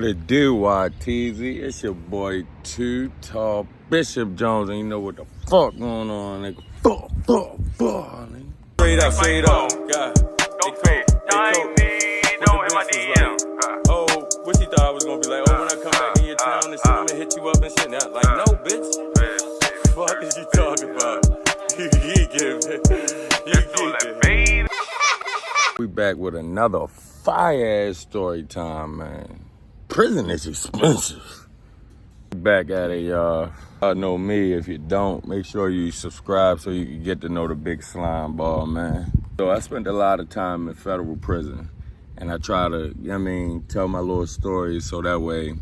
What it do, YTZ? It's your boy Too Tall Bishop Jones, and you know what the fuck going on, nigga. Fuck, nigga. Straight up, God. Don't pay. Time me, don't hit my DM. Oh, what you thought I was gonna be like? Oh, when I come back in your town and shit, I'm gonna hit you up and shit. Now, like, no, bitch. Fuck is you talking about? You geeking. We back with another fire-ass story time, man. Prison is expensive. Back at it, y'all. Y'all know me. If you don't, make sure you subscribe so you can get to know the big slime ball, man. So I spent a lot of time in federal prison, and I try to, tell my little stories so that way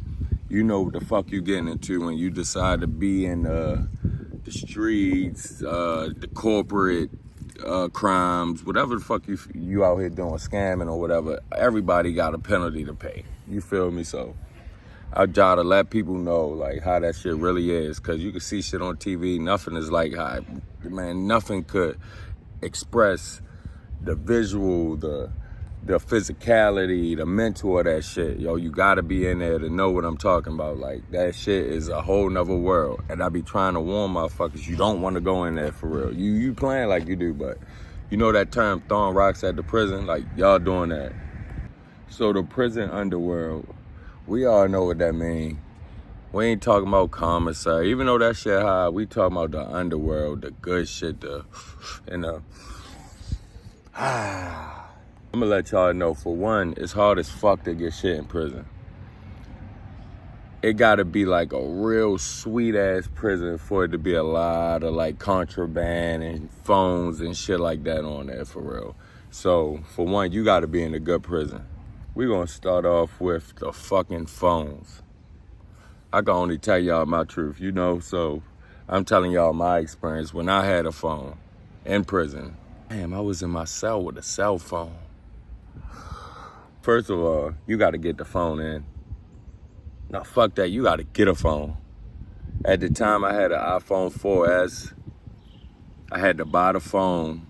you know what the fuck you getting into when you decide to be in the streets, the corporate crimes, whatever the fuck you out here doing, scamming or whatever. Everybody got a penalty to pay. You feel me? So I try to let people know like how that shit really is, because you can see shit on TV. Nothing is like how, man, nothing could express the visual, the physicality, the mental of that shit. Yo, you gotta be in there to know what I'm talking about. Like, that shit is a whole nother world. And I be trying to warn motherfuckers, you don't want to go in there for real. You playing like you do, but you know that term, throwing rocks at the prison? Like, y'all doing that. So the prison underworld, we all know what that mean. We ain't talking about commissary. Even though that shit high, we talking about the underworld, the good shit, I'm gonna let y'all know, for one, it's hard as fuck to get shit in prison. It gotta be like a real sweet ass prison for it to be a lot of like contraband and phones and shit like that on there, for real. So for one, you gotta be in a good prison. We're gonna start off with the fucking phones. I can only tell y'all my truth, so I'm telling y'all my experience when I had a phone in prison. Damn, I was in my cell with a cell phone. First of all, you gotta get the phone in. Now, fuck that, you gotta get a phone. At the time, I had an iPhone 4S. I had to buy the phone.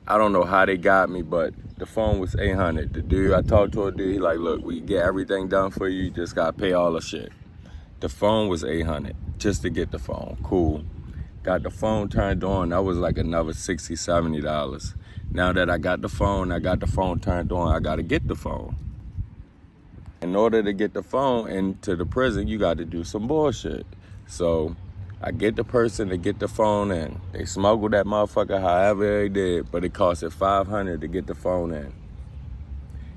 I don't know how they got me, but the phone was $800. The dude, I talked to a dude, he like, look, we get everything done for you, you just gotta pay all the shit. The phone was $800 just to get the phone, cool. Got the phone turned on, that was like another $60, $70. Now that I got the phone turned on, I gotta get the phone. In order to get the phone into the prison, you gotta do some bullshit. So I get the person to get the phone in. They smuggled that motherfucker however they did, but it costed $500 to get the phone in.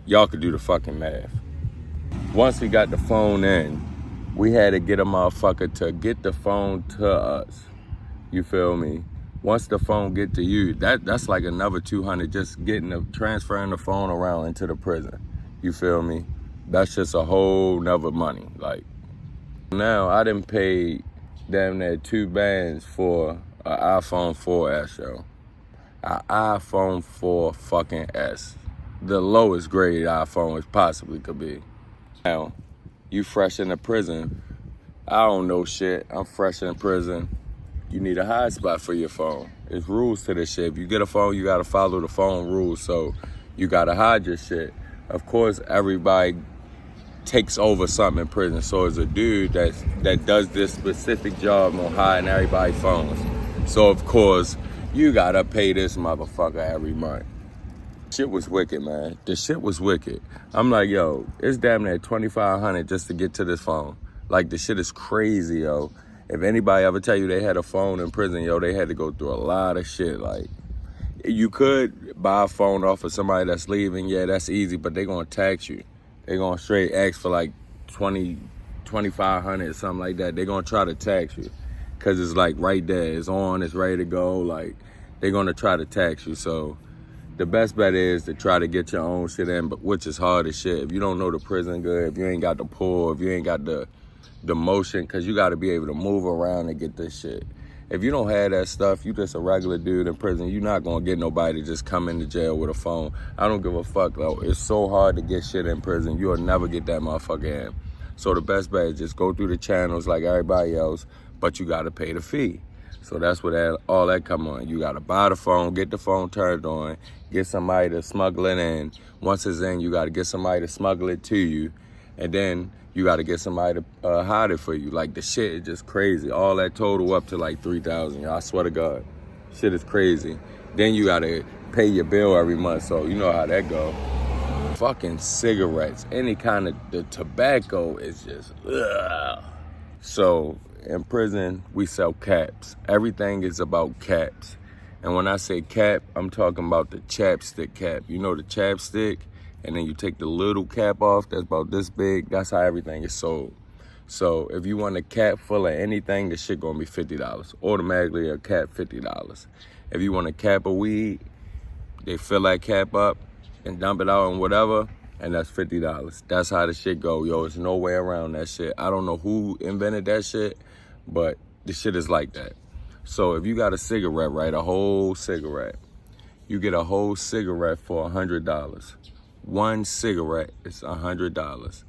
Y'all could do the fucking math. Once we got the phone in, we had to get a motherfucker to get the phone to us. You feel me? Once the phone get to you, that's like another $200 just transferring the phone around into the prison. You feel me? That's just a whole nother money. Like, now I done paid damn near 2 bands for an iPhone 4S, yo. An iPhone 4 fucking S. The lowest grade iPhone it possibly could be. Now, you fresh in the prison. I don't know shit. I'm fresh in prison. You need a hotspot for your phone. There's rules to this shit. If you get a phone, you gotta follow the phone rules. So you gotta hide your shit. Of course, everybody takes over something in prison. So it's a dude that does this specific job on hiding everybody's phones. So of course, you gotta pay this motherfucker every month. Shit was wicked, man. The shit was wicked. I'm like, yo, it's damn near $2,500 just to get to this phone. Like, the shit is crazy, yo. If anybody ever tell you they had a phone in prison, yo, they had to go through a lot of shit. Like, you could buy a phone off of somebody that's leaving. Yeah, that's easy, but they gonna tax you. They gonna straight ask for like $2,500, something like that. They gonna try to tax you, cause it's like right there, it's on, it's ready to go. Like, they gonna try to tax you. So the best bet is to try to get your own shit in, but which is hard as shit. If you don't know the prison good, if you ain't got the pull, if you ain't got the motion, cause you gotta be able to move around and get this shit. If you don't have that stuff, you just a regular dude in prison, you're not gonna get nobody to just come into jail with a phone. I don't give a fuck though. It's so hard to get shit in prison. You'll never get that motherfucker in. So the best bet is just go through the channels like everybody else, but you gotta pay the fee. So that's what all that come on. You gotta buy the phone, get the phone turned on, get somebody to smuggle it in. Once it's in, you gotta get somebody to smuggle it to you. And then you got to get somebody to hide it for you. Like, the shit is just crazy. All that total up to like 3,000. I swear to God, shit is crazy. Then you got to pay your bill every month, so you know how that go. Fucking cigarettes, any kind of the tobacco is just ugh. So in prison, we sell caps. Everything is about caps. And when I say cap, I'm talking about the chapstick cap. You know the chapstick? And then you take the little cap off that's about this big. That's how everything is sold. So if you want a cap full of anything, the shit gonna be $50. Automatically a cap, $50. If you want a cap of weed, they fill that cap up and dump it out and whatever, and that's $50. That's how the shit go, yo. There's no way around that shit. I don't know who invented that shit, but the shit is like that. So if you got a cigarette, right, a whole cigarette, you get a whole cigarette for $100. One cigarette is $100.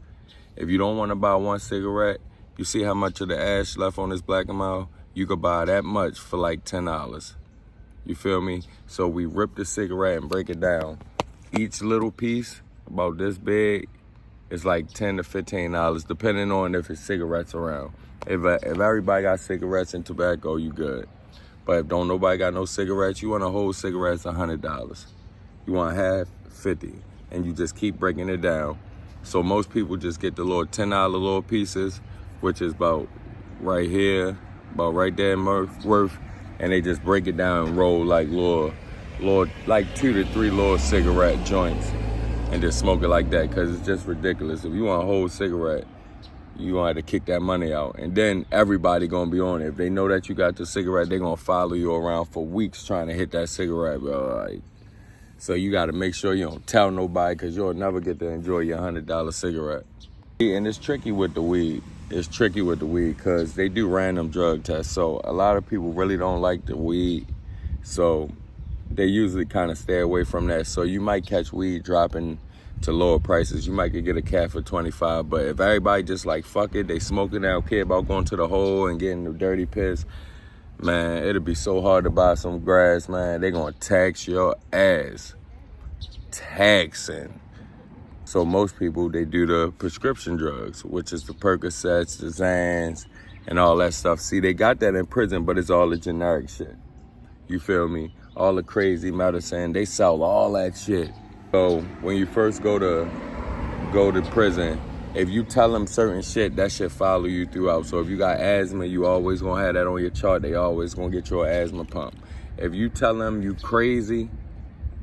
If you don't want to buy one cigarette, you see how much of the ash left on this black and mild? You could buy that much for like $10. You feel me? So we rip the cigarette and break it down. Each little piece, about this big, is like $10 to $15, depending on if it's cigarettes around. If everybody got cigarettes and tobacco, you good. But if don't nobody got no cigarettes, you want a whole cigarette, it's $100. You want half, $50. And you just keep breaking it down. So most people just get the little $10 little pieces, which is about right here, about right there in worth, and they just break it down and roll like little, like 2 to 3 little cigarette joints, and just smoke it like that, because it's just ridiculous. If you want a whole cigarette, you gonna have to kick that money out, and then everybody gonna be on it. If they know that you got the cigarette, they gonna follow you around for weeks trying to hit that cigarette, bro. Like, so you gotta make sure you don't tell nobody, because you'll never get to enjoy your $100 cigarette. And it's tricky with the weed. It's tricky with the weed because they do random drug tests. So a lot of people really don't like the weed. So they usually kind of stay away from that. So you might catch weed dropping to lower prices. You might could get a cat for $25. But if everybody just like, fuck it, they smoke it, they don't care about going to the hole and getting the dirty piss, man, it'll be so hard to buy some grass, man. They gonna tax your ass. Taxing. So most people, they do the prescription drugs, which is the Percocets, the Xans, and all that stuff. See, they got that in prison, but it's all the generic shit. You feel me? All the crazy medicine, they sell all that shit. So when you first go to prison, if you tell them certain shit, that shit follow you throughout. So if you got asthma, you always gonna have that on your chart. They always gonna get your asthma pump. If you tell them you crazy,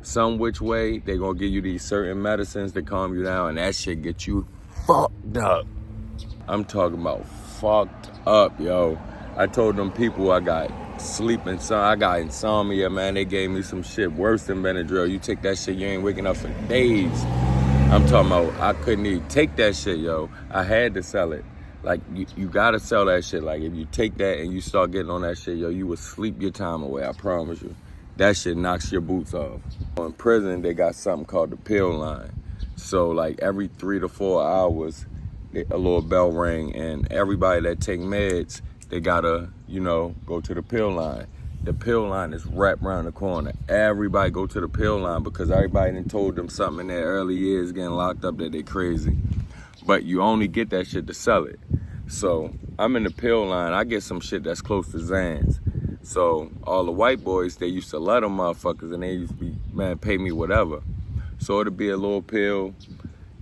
some which way, they gonna give you these certain medicines to calm you down, and that shit get you fucked up. I'm talking about fucked up, yo. I told them people I got I got insomnia, man. They gave me some shit worse than Benadryl. You take that shit, you ain't waking up for days. I'm talking about, I couldn't even take that shit, yo. I had to sell it. Like, you gotta sell that shit. Like, if you take that and you start getting on that shit, yo, you will sleep your time away, I promise you. That shit knocks your boots off. In prison, they got something called the pill line. So, like, every 3 to 4 hours, a little bell ring, and everybody that take meds, they gotta, go to the pill line. The pill line is wrapped around the corner. Everybody go to the pill line because everybody done told them something in their early years getting locked up that they crazy. But you only get that shit to sell it. So I'm in the pill line. I get some shit that's close to Xans. So all the white boys, they used to let them motherfuckers, and they used to be, man, pay me whatever. So it'll be a little pill.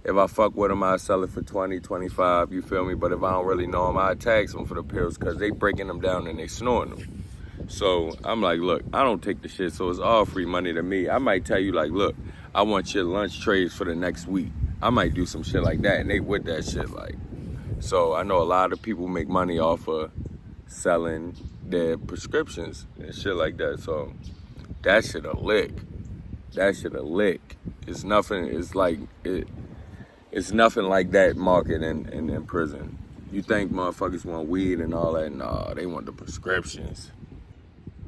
If I fuck with them, I sell it for 20, 25, you feel me? But if I don't really know them, I tax them for the pills because they breaking them down and they snorting them. So I'm like, look, I don't take the shit, so it's all free money to me. I might tell you, like, look, I want your lunch trays for the next week. I might do some shit like that, and they with that shit, like. So I know a lot of people make money off of selling their prescriptions and shit like that. So that shit a lick. That shit a lick. It's nothing, it's nothing like that market in prison. You think motherfuckers want weed and all that? Nah, they want the prescriptions.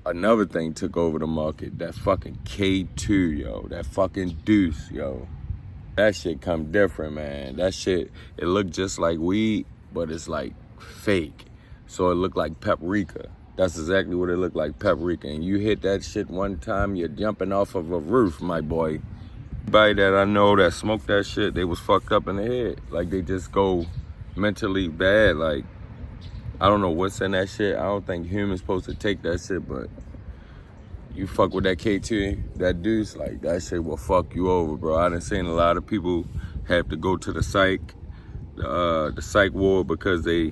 Another thing took over the market, that fucking K2, yo. That fucking deuce, yo. That shit come different, man. That shit, it look just like weed, but it's like fake. So it look like paprika. That's exactly what it looked like, paprika. And you hit that shit one time, you're jumping off of a roof, my boy. Everybody that I know that smoked that shit, they was fucked up in the head. Like, they just go mentally bad. Like, I don't know what's in that shit. I don't think humans supposed to take that shit, but you fuck with that K2, that deuce, like, that shit will fuck you over, bro. I done seen a lot of people have to go to the psych ward because they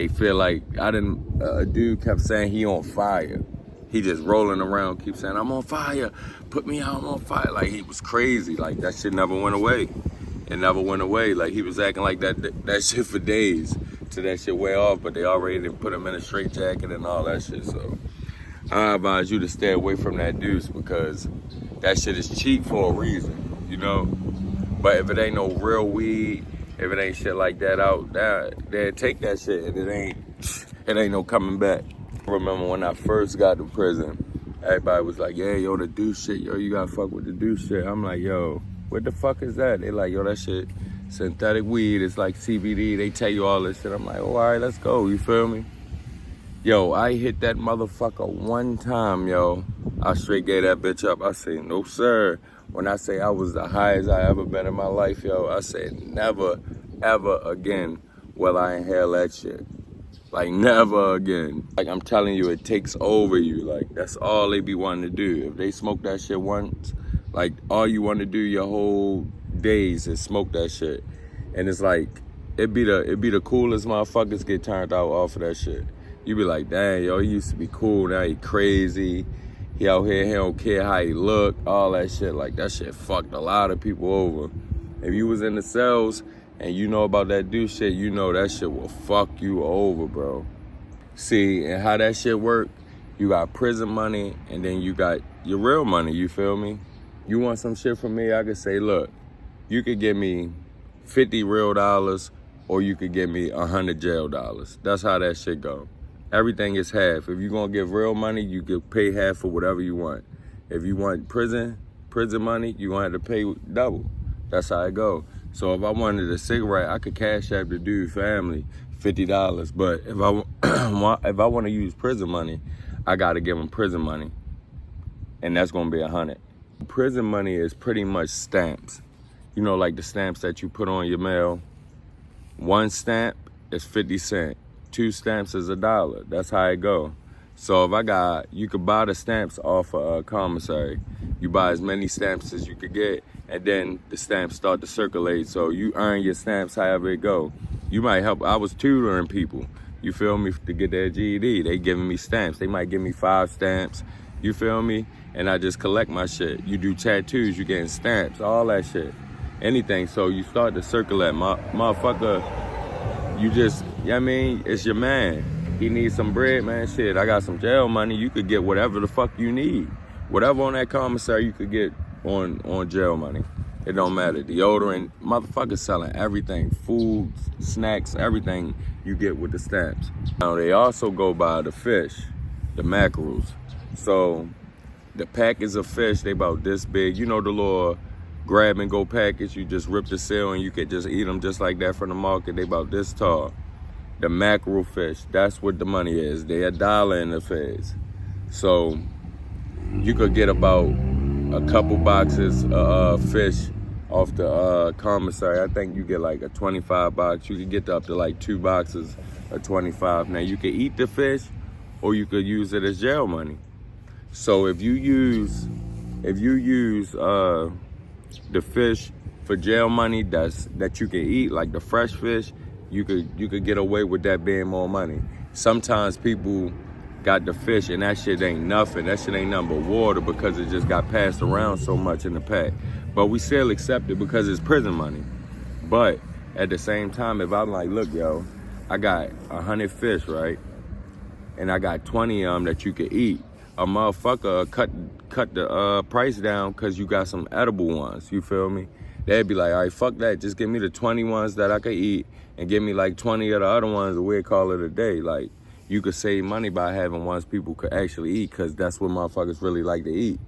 feel like, a dude kept saying he on fire. He just rolling around, keep saying, I'm on fire, put me out, I'm on fire. Like, he was crazy. Like, that shit never went away. It never went away. Like, he was acting like that shit for days till that shit wear off, but they already done put him in a straight jacket and all that shit. So I advise you to stay away from that deuce because that shit is cheap for a reason, you know? But if it ain't no real weed, if it ain't shit like that out there, they'll take that shit and it ain't no coming back. I remember when I first got to prison, everybody was like, yeah, yo, the deuce shit, yo, you gotta fuck with the deuce shit. I'm like, yo, what the fuck is that? They like, yo, that shit, synthetic weed, it's like CBD. They tell you all this shit. I'm like, oh, all right, let's go, you feel me? Yo, I hit that motherfucker one time, yo. I straight gave that bitch up. I say, no, sir. When I say I was the highest I ever been in my life, yo, I said, never, ever again will I inhale that shit. Like, never again. Like, I'm telling you, it takes over you. Like, that's all they be wanting to do. If they smoke that shit once, like, all you want to do your whole days is smoke that shit. And it's like, it be the coolest motherfuckers get turned out off of that shit. You be like, dang, yo, he used to be cool, now he crazy. He out here, he don't care how he look, all that shit. Like, that shit fucked a lot of people over. If you was in the cells and you know about that dude shit, you know that shit will fuck you over, bro. See, and how that shit work, you got prison money and then you got your real money, you feel me? You want some shit from me, I could say, look, you could give me 50 real dollars or you could give me 100 jail dollars. That's how that shit go. Everything is half. If you're gonna give real money, you can pay half for whatever you want. If you want prison money, you're gonna have to pay double. That's how it go. So if I wanted a cigarette, I could cash out the dude family $50. But if I want to use prison money, I gotta give him prison money, and that's gonna be 100. Prison money is pretty much stamps. You know, like the stamps that you put on your mail. One stamp is 50 cents. 2 stamps is $1. That's how it go. So if you could buy the stamps off a commissary. You buy as many stamps as you could get, and then the stamps start to circulate. So you earn your stamps however it go. You might help. I was tutoring people, you feel me, to get their GED. They giving me stamps. They might give me 5 stamps, you feel me? And I just collect my shit. You do tattoos, you getting stamps, all that shit. Anything. So you start to circulate. Motherfucker, you just, you know what I mean? It's your man. He needs some bread, man. Shit, I got some jail money. You could get whatever the fuck you need. Whatever on that commissary you could get on jail money. It don't matter. Deodorant, motherfuckers selling everything. Food, snacks, everything you get with the stamps. Now, they also go by the fish, the mackerels. So, the packets of fish, they about this big. You know the little grab and go package, you just rip the seal and you can just eat them just like that from the market. They about this tall. The mackerel fish, that's what the money is. They $1 in the feds. So you could get about a couple boxes of fish off the commissary. I think you get like a 25 box. You could get up to like 2 boxes of 25. Now you could eat the fish or you could use it as jail money. So if you use the fish for jail money that you can eat, like the fresh fish, you could get away with that being more money. Sometimes people got the fish and that shit ain't nothing. That shit ain't nothing but water because it just got passed around so much in the pack. But we still accept it because it's prison money. But at the same time, if I'm like, look, yo, I got 100 fish, right? And I got 20 of them that you could eat. A motherfucker cut the price down because you got some edible ones, you feel me? They'd be like, all right, fuck that, just give me the 20 ones that I could eat and give me like 20 of the other ones and we'll call it a day. Like, you could save money by having ones people could actually eat because that's what motherfuckers really like to eat.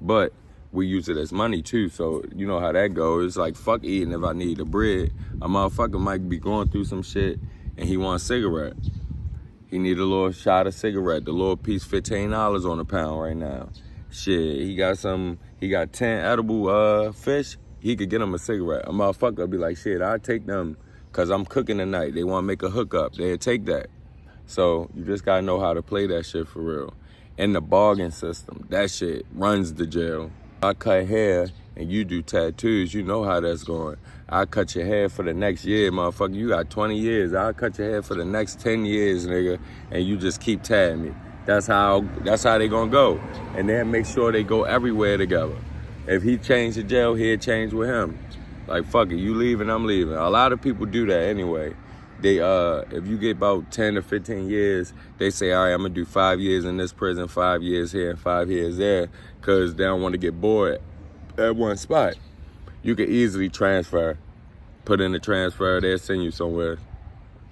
But we use it as money too, so you know how that goes. It's like, fuck eating if I need the bread. A motherfucker might be going through some shit and he wants a cigarette. He need a little shot of cigarette. The little piece, $15 on a pound right now. Shit, he got 10 edible fish. he could get him a cigarette. A motherfucker would be like, shit, I'll take them because I'm cooking tonight. They want to make a hookup. They'll take that. So you just got to know how to play that shit for real. And the bargain system, that shit runs the jail. I cut hair and you do tattoos, you know how that's going. I cut your hair for the next year, motherfucker. You got 20 years. I'll cut your hair for the next 10 years, nigga, and you just keep tagging me. That's how they gonna go. And then make sure they go everywhere together. If he changed the jail, he'll change with him. Like, fuck it, you leaving, I'm leaving. A lot of people do that anyway. They if you get about 10 to 15 years, they say, all right, I'm gonna do 5 years in this prison, 5 years here, and 5 years there, because they don't want to get bored at one spot. You can easily transfer, put in a transfer, they'll send you somewhere.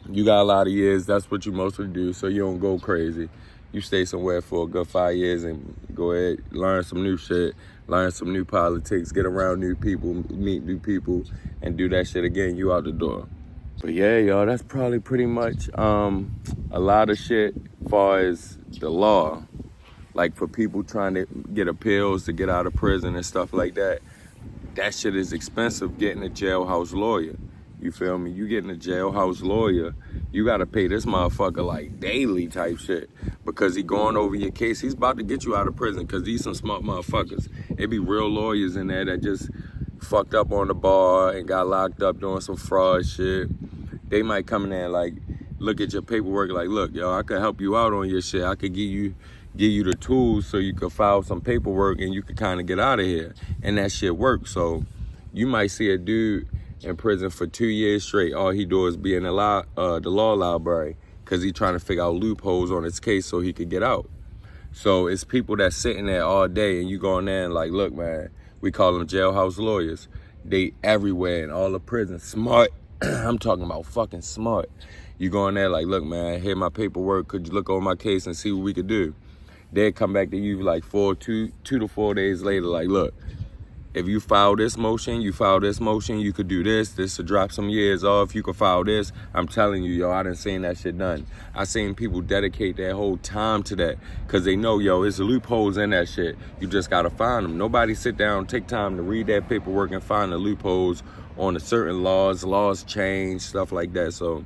You got a lot of years, that's what you mostly do, so you don't go crazy. You stay somewhere for a good 5 years and go ahead, learn some new shit, learn some new politics, get around new people, meet new people, and do that shit again, you out the door. But yeah, y'all, that's probably pretty much a lot of shit as far as the law. Like for people trying to get appeals to get out of prison and stuff like that, that shit is expensive getting a jailhouse lawyer. You feel me? You getting a jailhouse lawyer, you gotta pay this motherfucker like daily type shit because he going over your case. He's about to get you out of prison because these some smart motherfuckers. It be real lawyers in there that just fucked up on the bar and got locked up doing some fraud shit. They might come in there and like look at your paperwork like, look, yo, I could help you out on your shit. I could give you the tools so you could file some paperwork and you could kind of get out of here. And that shit works. So you might see a dude in prison for 2 years straight. All he do is be in the law library because he trying to figure out loopholes on his case so he could get out. So it's people that sitting there all day and you go in there and like, look, man, we call them jailhouse lawyers. They everywhere in all the prisons. Smart. I'm talking about fucking smart. You go in there like, look, man, here my paperwork. Could you look over my case and see what we could do? They'll come back to you like 2 to 4 days later, like, look, if you file this motion, you could do this to drop some years off, you could file this. I'm telling you, yo, I done seen that shit done. I seen people dedicate their whole time to that because they know, yo, there's loopholes in that shit. You just gotta find them. Nobody sit down, take time to read that paperwork and find the loopholes on the certain laws change, stuff like that. So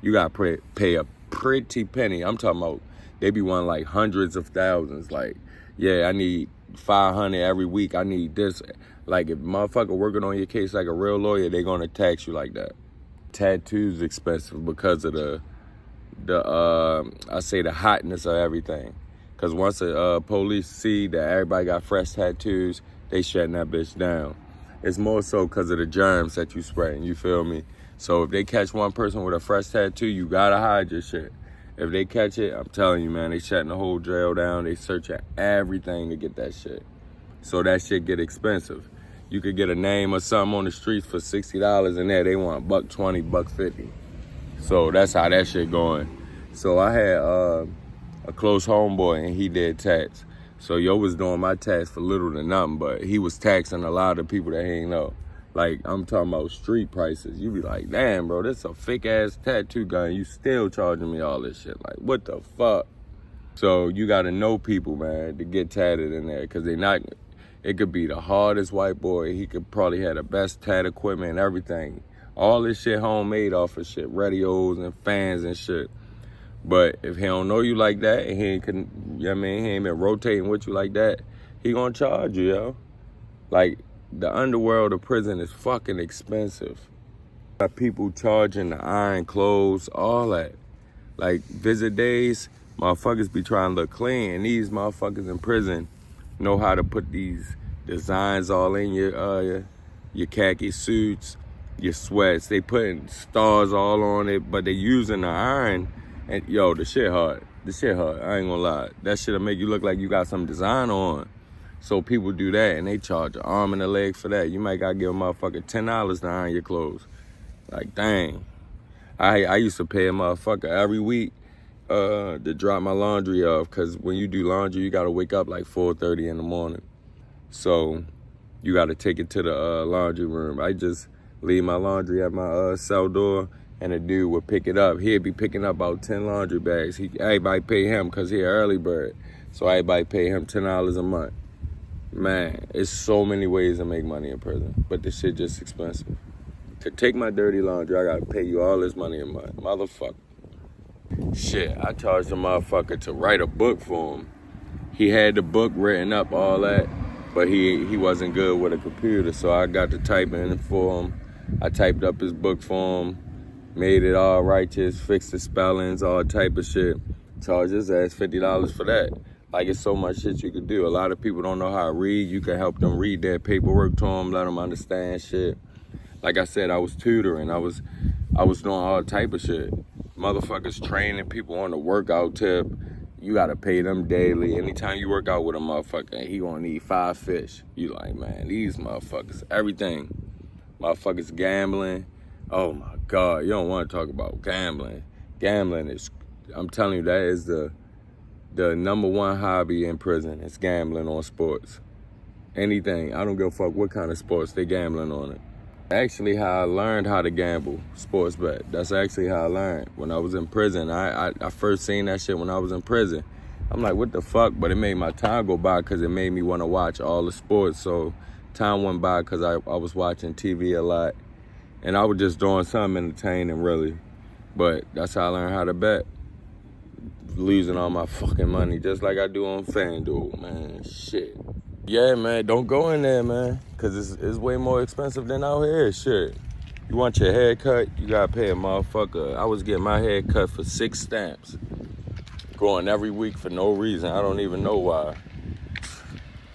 you gotta pay a pretty penny. I'm talking about, they be wanting like hundreds of thousands. Like, yeah, I need 500 every week. I need this. Like, if motherfucker working on your case like a real lawyer, they gonna tax you like that. Tattoos expensive because of I say the hotness of everything. Cause once the police see that everybody got fresh tattoos, they shutting that bitch down. It's more so because of the germs that you spreading, you feel me? So if they catch one person with a fresh tattoo, you gotta hide your shit. If they catch it, I'm telling you, man, they shutting the whole jail down. They searching everything to get that shit. So that shit get expensive. You could get a name or something on the streets for $60 in there. They want $120, $150. So that's how that shit going. So I had a close homeboy and he did tax. So yo was doing my tax for little to nothing, but he was taxing a lot of people that he ain't know. Like, I'm talking about street prices. You be like, damn, bro, this a fake-ass tattoo gun. You still charging me all this shit. Like, what the fuck? So you got to know people, man, to get tatted in there. Because they not, it could be the hardest white boy. He could probably have the best tat equipment and everything. All this shit homemade off of shit. Radios and fans and shit. But if he don't know you like that, and he ain't he ain't been rotating with you like that, he gonna charge you, yo. Like, the underworld of prison is fucking expensive. Got people charging the iron clothes, all that. Like, visit days, motherfuckers be trying to look clean, and these motherfuckers in prison know how to put these designs all in your khaki suits, your sweats. They putting stars all on it, but they using the iron, and yo, the shit hard. The shit hard, I ain't gonna lie. That shit'll make you look like you got some design on. So people do that, and they charge an arm and a leg for that. You might gotta give a motherfucker $10 to iron your clothes. Like, dang. I used to pay a motherfucker every week to drop my laundry off, because when you do laundry, you gotta wake up like 4:30 in the morning. So you gotta take it to the laundry room. I just leave my laundry at my cell door, and a dude would pick it up. He'd be picking up about 10 laundry bags. Everybody pay him because he an early bird. So everybody pay him $10 a month. Man, it's so many ways to make money in prison, but this shit just expensive. To take my dirty laundry, I gotta pay you all this money a month. Motherfucker. Shit, I charged a motherfucker to write a book for him. He had the book written up, all that, but he wasn't good with a computer, so I got to type in for him. I typed up his book for him, made it all righteous, fixed the spellings, all type of shit. Charged his ass $50 for that. Like, it's so much shit you could do. A lot of people don't know how to read. You can help them read their paperwork to them, let them understand shit. Like I said, I was tutoring. I was doing all type of shit. Motherfuckers training people on the workout tip. You gotta pay them daily. Anytime you work out with a motherfucker, he gonna need 5 fish. You like, man, these motherfuckers, everything. Motherfuckers gambling. Oh my God, you don't wanna talk about gambling. Gambling is, I'm telling you, that is the number one hobby in prison. It's gambling on sports. Anything, I don't give a fuck what kind of sports, they gambling on it. Actually how I learned how to gamble, sports bet. That's actually how I learned. When I was in prison, I first seen that shit when I was in prison. I'm like, what the fuck? But it made my time go by because it made me want to watch all the sports. So time went by because I was watching TV a lot. And I was just doing something entertaining, really. But that's how I learned how to bet. Losing all my fucking money just like I do on FanDuel, man. Shit. Yeah, man, don't go in there, man, because it's way more expensive than out here. Shit. You want your hair cut, you gotta pay a motherfucker. I was getting my hair cut for 6 stamps. Going every week for no reason. I don't even know why.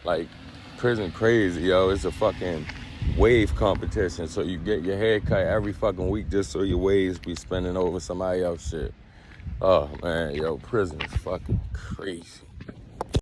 Like, prison crazy, yo. It's a fucking wave competition. So you get your hair cut every fucking week just so your waves be spinning over somebody else's shit. Oh, man, yo, prison is fucking crazy.